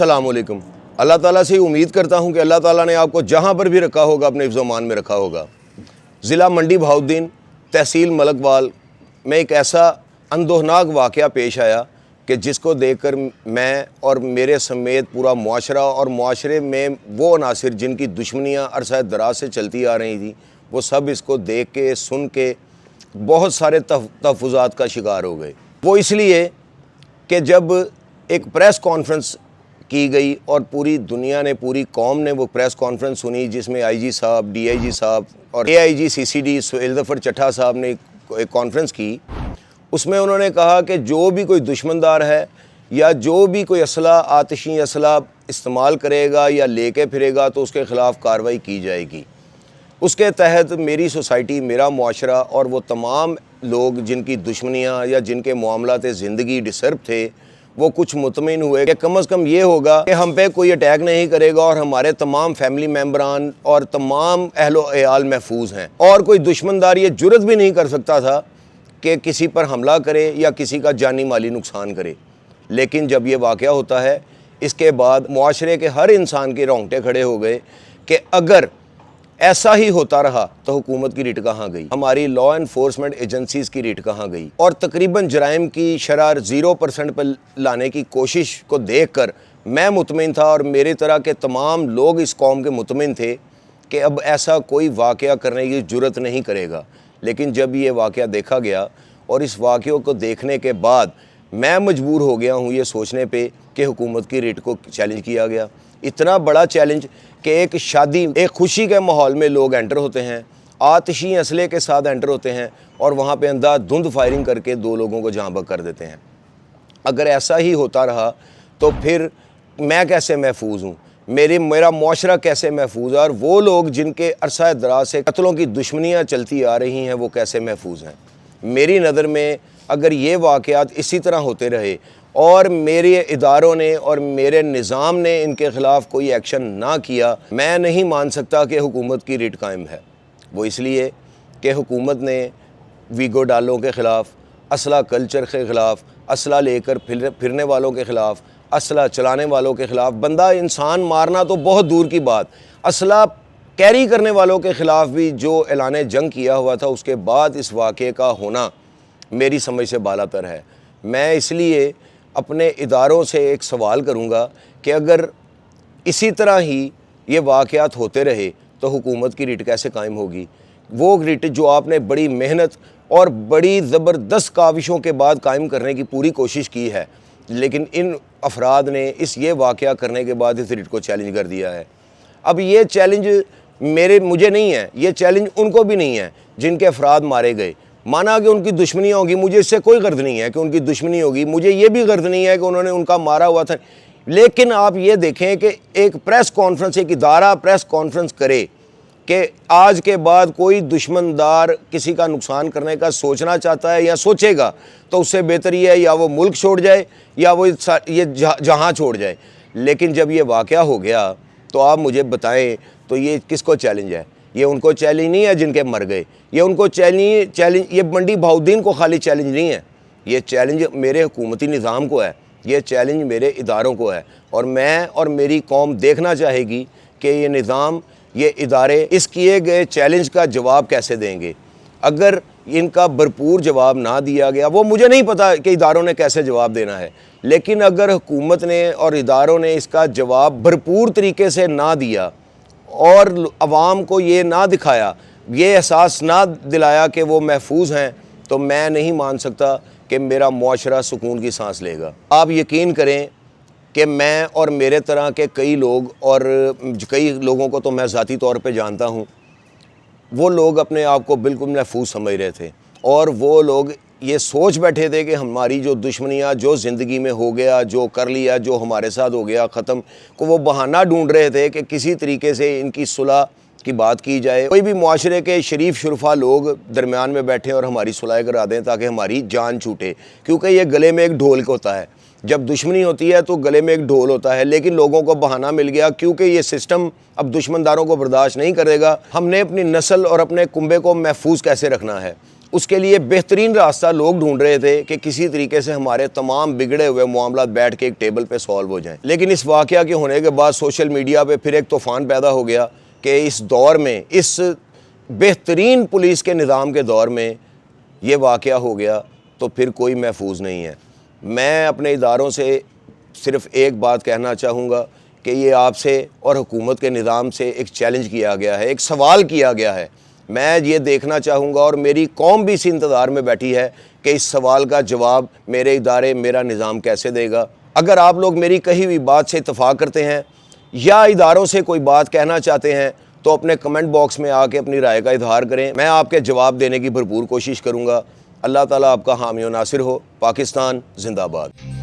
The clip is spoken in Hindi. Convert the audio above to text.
अस्सलाम वालेकुम। अल्लाह ताला से उम्मीद करता हूँ कि अल्लाह ताला ने आपको जहाँ पर भी रखा होगा अपने हिफ्ज़-ओ-मान में रखा होगा। ज़िला मंडी बहाउद्दीन, तहसील मलकवाल में एक ऐसा अंदोहनाक वाक़या पेश आया कि जिसको देखकर मैं और मेरे समेत पूरा मुआशरा और मुआशरे में वो अनासिर जिनकी दुश्मनियाँ अरसा दराज से चलती आ रही थी, वो सब इसको देख के सुन के बहुत सारे तहफ़्फ़ुज़ात का शिकार हो गए। वो इसलिए कि जब एक प्रेस कॉन्फ्रेंस की गई और पूरी दुनिया ने, पूरी कौम ने वो प्रेस कॉन्फ्रेंस सुनी, जिसमें आईजी साहब, डीआईजी साहब और एआईजी सीसीडी सुहेल ज़फ़र चट्टा साहब ने एक कॉन्फ्रेंस की। उसमें उन्होंने कहा कि जो भी कोई दुश्मनदार है या जो भी कोई असला, आतिशी असला इस्तेमाल करेगा या लेके फिरेगा तो उसके ख़िलाफ़ कार्रवाई की जाएगी। उसके तहत मेरी सोसाइटी, मेरा मुआशरा और वो तमाम लोग जिनकी दुश्मनियाँ या जिनके मामलात ज़िंदगी डिस्टर्ब थे, वो कुछ मुतमिन हुए कि कम अज़ कम ये होगा कि हम पे कोई अटैक नहीं करेगा और हमारे तमाम फैमिली मेम्बरान और तमाम अहलो एयाल महफूज हैं, और कोई दुश्मनदार ये जुर्रत भी नहीं कर सकता था कि किसी पर हमला करे या किसी का जानी माली नुकसान करे। लेकिन जब ये वाक़या होता है, इसके बाद मुआशरे के हर इंसान के रोंगटे खड़े हो गए कि अगर ऐसा ही होता रहा तो हुकूमत की रिट कहाँ गई, हमारी लॉ एनफोर्समेंट एजेंसीज़ की रिट कहाँ गई। और तकरीबन जराइम की शरह 0% पर लाने की कोशिश को देखकर मैं मुतमिन था और मेरी तरह के तमाम लोग इस कौम के मुतमिन थे कि अब ऐसा कोई वाक़या करने की जुर्रत नहीं करेगा। लेकिन जब ये वाक़या देखा गया और इस वाक़े को देखने के बाद मैं मजबूर हो गया हूँ ये सोचने पे कि हुकूमत की रिट को चैलेंज किया गया। इतना बड़ा चैलेंज कि एक शादी, एक खुशी के माहौल में लोग एंटर होते हैं, आतिशी असले के साथ एंटर होते हैं और वहाँ पे अंधाधुंध फायरिंग करके 2 लोगों को जहाँ बक कर देते हैं। अगर ऐसा ही होता रहा तो फिर मैं कैसे महफूज हूँ, मेरा मुआशरा कैसे महफूज है, और वो लोग जिनके अरसा दराज से कत्लों की दुश्मनियाँ चलती आ रही हैं वो कैसे महफूज हैं। मेरी नज़र में अगर ये वाक़यात इसी तरह होते रहे और मेरे इदारों ने और मेरे निज़ाम ने इनके ख़िलाफ़ कोई एक्शन ना किया, मैं नहीं मान सकता कि हुकूमत की रिट कायम है। वो इसलिए कि हुकूमत ने वीगो डालों के ख़िलाफ़, असला कल्चर के ख़िलाफ़, असला लेकर फिरने वालों के ख़िलाफ़, असला चलाने वालों के ख़िलाफ़, बंदा इंसान मारना तो बहुत दूर की बात, असला कैरी करने वालों के ख़िलाफ़ भी जो ऐलान जंग किया हुआ था, उसके बाद इस वाक़े का होना मेरी समझ से बालातर है। मैं इसलिए अपने इदारों से एक सवाल करूँगा कि अगर इसी तरह ही ये वाक़यात होते रहे तो हुकूमत की रिट कैसे कायम होगी। वो रिट जो आपने बड़ी मेहनत और बड़ी ज़बरदस्त काविशों के बाद कायम करने की पूरी कोशिश की है, लेकिन इन अफराद ने ये वाक़या करने के बाद इस रिट को चैलेंज कर दिया है। अब ये चैलेंज मुझे नहीं है, ये चैलेंज उनको भी नहीं है जिनके अफराद मारे गए। माना कि उनकी दुश्मनियाँ होगी, मुझे इससे कोई गर्द नहीं है कि उनकी दुश्मनी होगी, मुझे ये भी गर्द नहीं है कि उन्होंने उनका मारा हुआ था। लेकिन आप ये देखें कि एक प्रेस कॉन्फ्रेंस, एक इदारा प्रेस कॉन्फ्रेंस करे कि आज के बाद कोई दुश्मनदार किसी का नुकसान करने का सोचना चाहता है या सोचेगा तो उससे बेहतर ये है या वो मुल्क छोड़ जाए या वो ये जहाँ छोड़ जाए। लेकिन जब ये वाक़या हो गया तो आप मुझे बताएं तो ये किसको चैलेंज है? ये उनको चैलेंज नहीं है जिनके मर गए, ये उनको चैलेंज ये मंडी बहाउद्दीन को खाली चैलेंज नहीं है, ये चैलेंज मेरे हुकूमती निज़ाम को है, ये चैलेंज मेरे इदारों को है। और मैं और मेरी कौम देखना चाहेगी कि ये निज़ाम, ये इदारे इस किए गए चैलेंज का जवाब कैसे देंगे। अगर इनका भरपूर जवाब ना दिया गया, वो मुझे नहीं पता कि इदारों ने कैसे जवाब देना है, लेकिन अगर हुकूमत ने और इदारों ने इसका जवाब भरपूर तरीके से ना दिया और अवाम को ये ना दिखाया, ये एहसास ना दिलाया कि वो महफूज हैं, तो मैं नहीं मान सकता कि मेरा मुआशरा सुकून की सांस लेगा। आप यकीन करें कि मैं और मेरे तरह के कई लोग, और कई लोगों को तो मैं ज़ाती तौर पे जानता हूँ, वो लोग अपने आप को बिल्कुल महफूज समझ रहे थे और वो लोग ये सोच बैठे थे कि हमारी जो दुश्मनियाँ, जो ज़िंदगी में हो गया, जो कर लिया, जो हमारे साथ हो गया ख़त्म, को वो बहाना ढूंढ रहे थे कि किसी तरीके से इनकी सुलह की बात की जाए, कोई भी मुआशरे के शरीफ शुरफा लोग दरमियान में बैठें और हमारी सुलह करा दें ताकि हमारी जान छूटे। क्योंकि ये गले में एक ढोल होता है, जब दुश्मनी होती है तो गले में एक ढोल होता है। लेकिन लोगों को बहाना मिल गया, क्योंकि ये सिस्टम अब दुश्मनदारों को बर्दाश्त नहीं करेगा। हमने अपनी नस्ल और अपने कुंबे को महफूज कैसे रखना है, उसके लिए बेहतरीन रास्ता लोग ढूंढ रहे थे कि किसी तरीके से हमारे तमाम बिगड़े हुए मामला बैठ के एक टेबल पे सॉल्व हो जाएं। लेकिन इस वाक़या के होने के बाद सोशल मीडिया पे फिर एक तूफ़ान पैदा हो गया कि इस दौर में, इस बेहतरीन पुलिस के निज़ाम के दौर में ये वाक़या हो गया तो फिर कोई महफूज नहीं है। मैं अपने इदारों से सिर्फ़ एक बात कहना चाहूँगा कि ये आपसे और हुकूमत के निज़ाम से एक चैलेंज किया गया है, एक सवाल किया गया है। मैं ये देखना चाहूँगा और मेरी कौम भी इस इंतज़ार में बैठी है कि इस सवाल का जवाब मेरे इदारे, मेरा निज़ाम कैसे देगा। अगर आप लोग मेरी कही हुई बात से इत्तफ़ाक़ करते हैं या इदारों से कोई बात कहना चाहते हैं तो अपने कमेंट बॉक्स में आके अपनी राय का इजहार करें। मैं आपके जवाब देने की भरपूर कोशिश करूँगा। अल्लाह ताला आपका हामी व नासिर हो। पाकिस्तान जिंदाबाद।